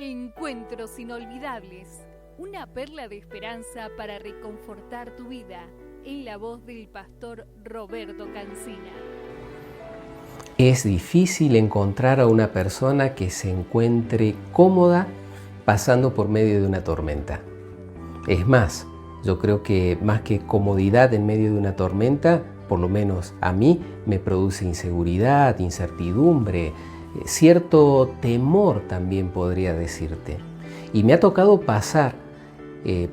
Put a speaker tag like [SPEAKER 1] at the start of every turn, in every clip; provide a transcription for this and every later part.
[SPEAKER 1] Encuentros inolvidables, una perla de esperanza para reconfortar tu vida, en la voz del pastor Roberto Cancina.
[SPEAKER 2] Es difícil encontrar a una persona que se encuentre cómoda pasando por medio de una tormenta. Es más, yo creo que más que comodidad en medio de una tormenta, por lo menos a mí, me produce inseguridad, incertidumbre, cierto temor también podría decirte. Y me ha tocado pasar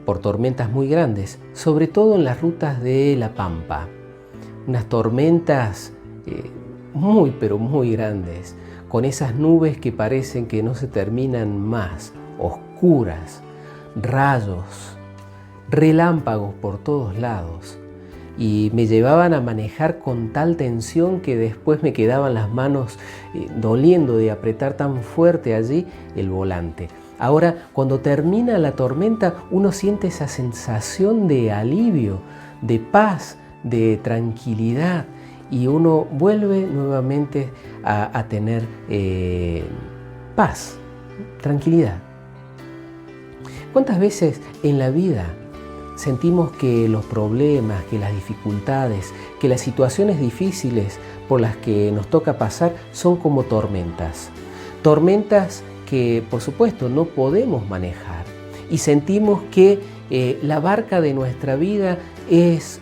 [SPEAKER 2] por tormentas muy grandes, sobre todo en las rutas de La Pampa. Unas tormentas muy pero muy grandes, con esas nubes que parecen que no se terminan más, oscuras, rayos, relámpagos por todos lados. Y me llevaban a manejar con tal tensión que después me quedaban las manos doliendo de apretar tan fuerte allí el volante. Ahora, cuando termina la tormenta, uno siente esa sensación de alivio, de paz, de tranquilidad, y uno vuelve nuevamente a tener paz, tranquilidad. ¿Cuántas veces en la vida sentimos que los problemas, que las dificultades, que las situaciones difíciles por las que nos toca pasar son como tormentas? Tormentas que, por supuesto, no podemos manejar. Y sentimos que la barca de nuestra vida es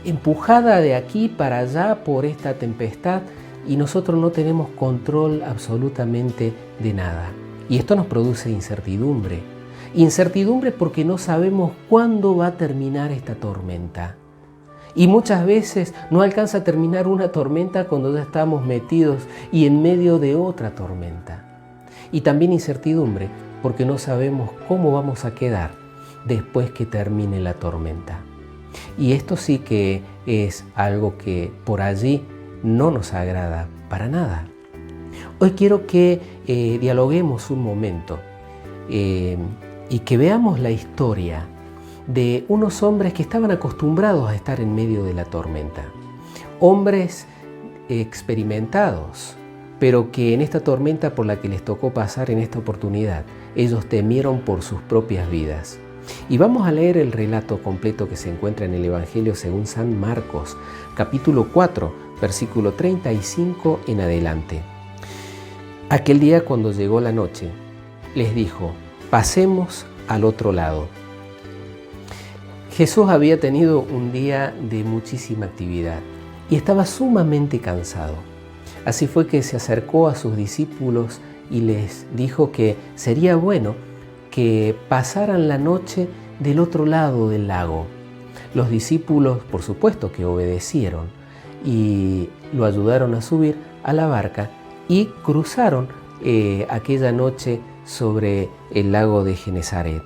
[SPEAKER 2] empujada de aquí para allá por esta tempestad y nosotros no tenemos control absolutamente de nada. Y esto nos produce incertidumbre. Incertidumbre porque no sabemos cuándo va a terminar esta tormenta. Y muchas veces no alcanza a terminar una tormenta cuando ya estamos metidos y en medio de otra tormenta. Y también incertidumbre porque no sabemos cómo vamos a quedar después que termine la tormenta. Y esto sí que es algo que por allí no nos agrada para nada. Hoy quiero que dialoguemos un momento y que veamos la historia de unos hombres que estaban acostumbrados a estar en medio de la tormenta. Hombres experimentados, pero que en esta tormenta por la que les tocó pasar en esta oportunidad, ellos temieron por sus propias vidas. Y vamos a leer el relato completo que se encuentra en el Evangelio según San Marcos, capítulo 4, versículo 35 en adelante. Aquel día, cuando llegó la noche, les dijo: pasemos al otro lado. Jesús había tenido un día de muchísima actividad y estaba sumamente cansado. Así fue que se acercó a sus discípulos y les dijo que sería bueno que pasaran la noche del otro lado del lago. Los discípulos, por supuesto, que obedecieron y lo ayudaron a subir a la barca y cruzaron aquella noche sobre el lago de Genesaret.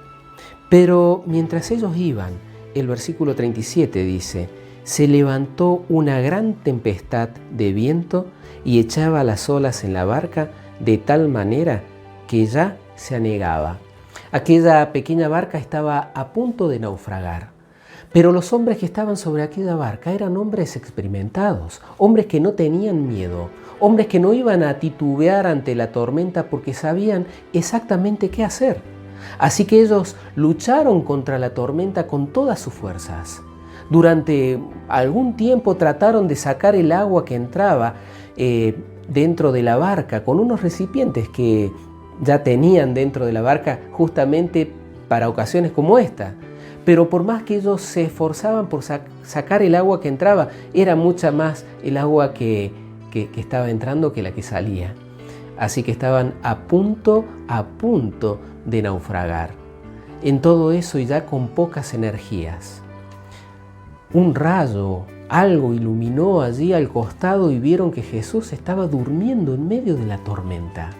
[SPEAKER 2] Pero mientras ellos iban, el versículo 37 dice: se levantó una gran tempestad de viento y echaba las olas en la barca de tal manera que ya se anegaba. Aquella pequeña barca estaba a punto de naufragar. Pero los hombres que estaban sobre aquella barca eran hombres experimentados, hombres que no tenían miedo, hombres que no iban a titubear ante la tormenta porque sabían exactamente qué hacer. Así que ellos lucharon contra la tormenta con todas sus fuerzas. Durante algún tiempo trataron de sacar el agua que entraba dentro de la barca con unos recipientes que ya tenían dentro de la barca justamente para ocasiones como esta. Pero por más que ellos se esforzaban por sacar el agua que entraba, era mucha más el agua que estaba entrando que la que salía. Así que estaban a punto de naufragar. En todo eso y ya con pocas energías. Un rayo, algo iluminó allí al costado y vieron que Jesús estaba durmiendo en medio de la tormenta.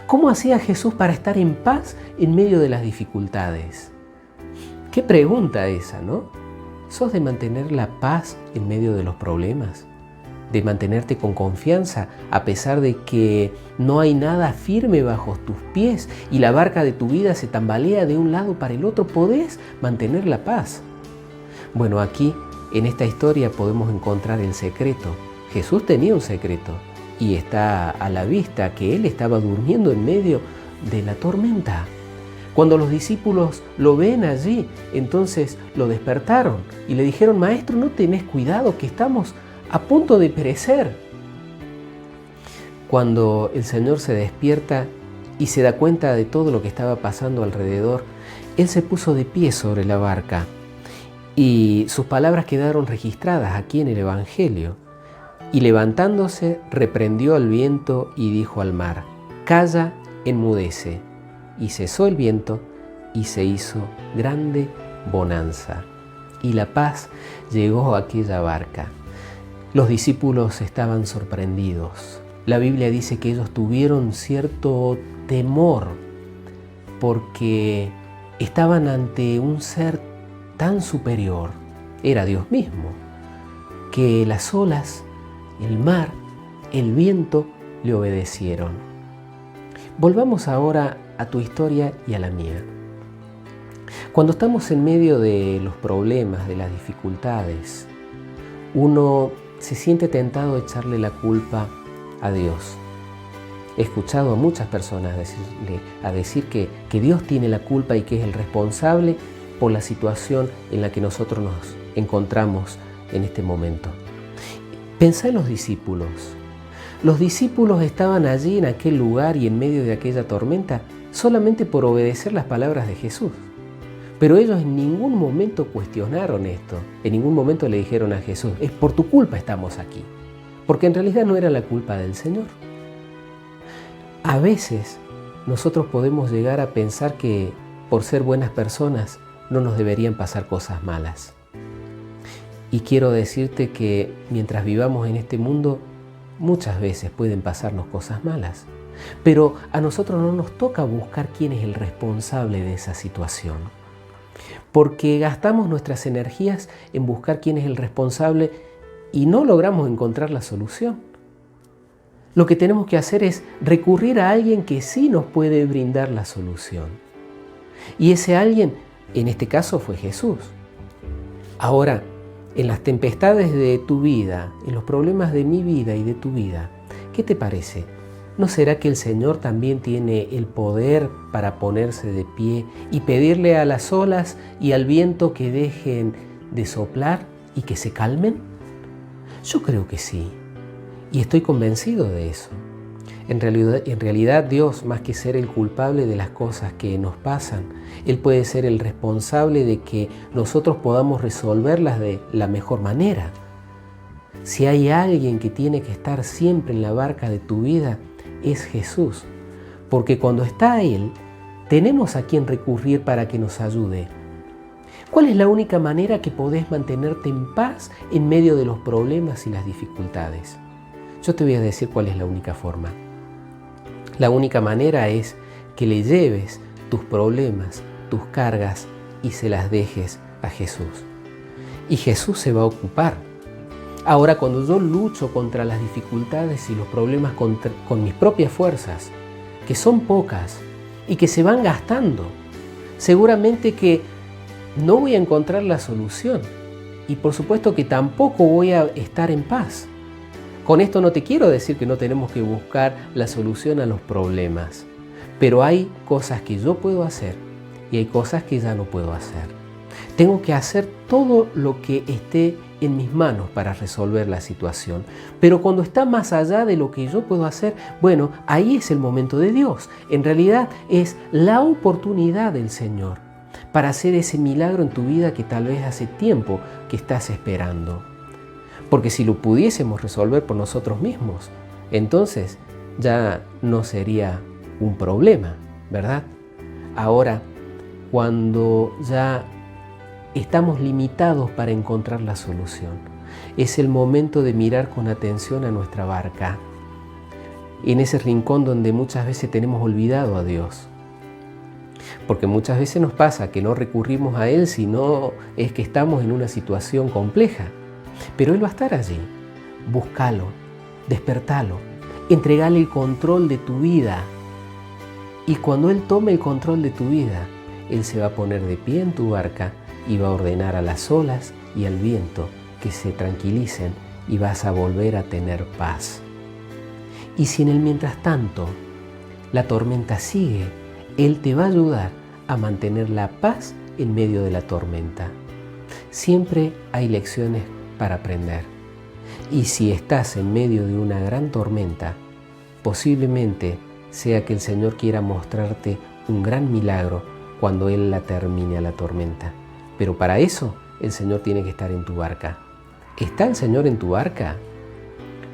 [SPEAKER 2] ¿Cómo hacía Jesús para estar en paz en medio de las dificultades? Qué pregunta esa, ¿no? ¿Sos de mantener la paz en medio de los problemas? ¿De mantenerte con confianza a pesar de que no hay nada firme bajo tus pies y la barca de tu vida se tambalea de un lado para el otro? ¿Podés mantener la paz? Bueno, aquí en esta historia podemos encontrar el secreto. Jesús tenía un secreto y está a la vista que Él estaba durmiendo en medio de la tormenta. Cuando los discípulos lo ven allí, entonces lo despertaron y le dijeron: Maestro, ¿no tenés cuidado que estamos a punto de perecer? Cuando el Señor se despierta y se da cuenta de todo lo que estaba pasando alrededor, Él se puso de pie sobre la barca y sus palabras quedaron registradas aquí en el Evangelio. Y levantándose, reprendió al viento y dijo al mar: Calla, enmudece. Y cesó el viento y se hizo grande bonanza. Y la paz llegó a aquella barca. Los discípulos estaban sorprendidos. La Biblia dice que ellos tuvieron cierto temor porque estaban ante un ser tan superior, era Dios mismo, que las olas, el mar, el viento le obedecieron. Volvamos ahora a tu historia y a la mía. Cuando estamos en medio de los problemas, de las dificultades, uno se siente tentado de echarle la culpa a Dios. He escuchado a muchas personas decir que Dios tiene la culpa y que es el responsable por la situación en la que nosotros nos encontramos en este momento. Pensá en los discípulos. Los discípulos estaban allí en aquel lugar y en medio de aquella tormenta solamente por obedecer las palabras de Jesús. Pero ellos en ningún momento cuestionaron esto, en ningún momento le dijeron a Jesús: es por tu culpa estamos aquí, porque en realidad no era la culpa del Señor. A veces nosotros podemos llegar a pensar que por ser buenas personas no nos deberían pasar cosas malas. Y quiero decirte que mientras vivamos en este mundo, muchas veces pueden pasarnos cosas malas, pero a nosotros no nos toca buscar quién es el responsable de esa situación, porque gastamos nuestras energías en buscar quién es el responsable y no logramos encontrar la solución. Lo que tenemos que hacer es recurrir a alguien que sí nos puede brindar la solución. Y ese alguien, en este caso, fue Jesús. Ahora, en las tempestades de tu vida, en los problemas de mi vida y de tu vida, ¿qué te parece? ¿No será que el Señor también tiene el poder para ponerse de pie y pedirle a las olas y al viento que dejen de soplar y que se calmen? Yo creo que sí, y estoy convencido de eso. En realidad Dios, más que ser el culpable de las cosas que nos pasan, Él puede ser el responsable de que nosotros podamos resolverlas de la mejor manera. Si hay alguien que tiene que estar siempre en la barca de tu vida, es Jesús, porque cuando está Él, tenemos a quien recurrir para que nos ayude. ¿Cuál es la única manera que podés mantenerte en paz en medio de los problemas y las dificultades? Yo te voy a decir cuál es la única forma. La única manera es que le lleves tus problemas, tus cargas y se las dejes a Jesús. Y Jesús se va a ocupar. Ahora, cuando yo lucho contra las dificultades y los problemas con mis propias fuerzas, que son pocas y que se van gastando, seguramente que no voy a encontrar la solución y por supuesto que tampoco voy a estar en paz. Con esto no te quiero decir que no tenemos que buscar la solución a los problemas, pero hay cosas que yo puedo hacer y hay cosas que ya no puedo hacer. Tengo que hacer todo lo que esté en mis manos para resolver la situación, pero cuando está más allá de lo que yo puedo hacer, bueno, ahí es el momento de Dios. En realidad es la oportunidad del Señor para hacer ese milagro en tu vida que tal vez hace tiempo que estás esperando. Porque si lo pudiésemos resolver por nosotros mismos, entonces ya no sería un problema, ¿verdad? Ahora, cuando ya estamos limitados para encontrar la solución, es el momento de mirar con atención a nuestra barca, en ese rincón donde muchas veces tenemos olvidado a Dios. Porque muchas veces nos pasa que no recurrimos a Él, sino es que estamos en una situación compleja. Pero Él va a estar allí. Búscalo, despertalo, entregale el control de tu vida. Y cuando Él tome el control de tu vida, Él se va a poner de pie en tu barca y va a ordenar a las olas y al viento que se tranquilicen y vas a volver a tener paz. Y si en el mientras tanto la tormenta sigue. Él te va a ayudar a mantener la paz en medio de la tormenta. Siempre hay lecciones para aprender. Y si estás en medio de una gran tormenta, posiblemente sea que el Señor quiera mostrarte un gran milagro cuando Él la termine a la tormenta. Pero para eso el Señor tiene que estar en tu barca. ¿Está el Señor en tu barca?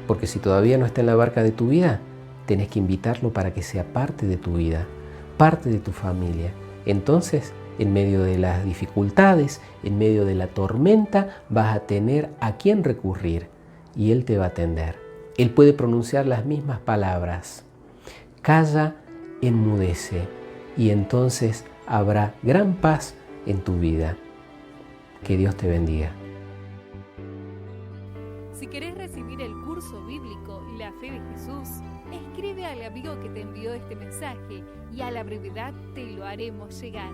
[SPEAKER 2] Porque si todavía no está en la barca de tu vida, tenés que invitarlo para que sea parte de tu vida, parte de tu familia. Entonces, en medio de las dificultades, en medio de la tormenta, vas a tener a quién recurrir y Él te va a atender. Él puede pronunciar las mismas palabras. Calla, enmudece, y entonces habrá gran paz en tu vida. Que Dios te bendiga.
[SPEAKER 1] Si querés recibir el curso bíblico La Fe de Jesús, escribe al amigo que te envió este mensaje y a la brevedad te lo haremos llegar.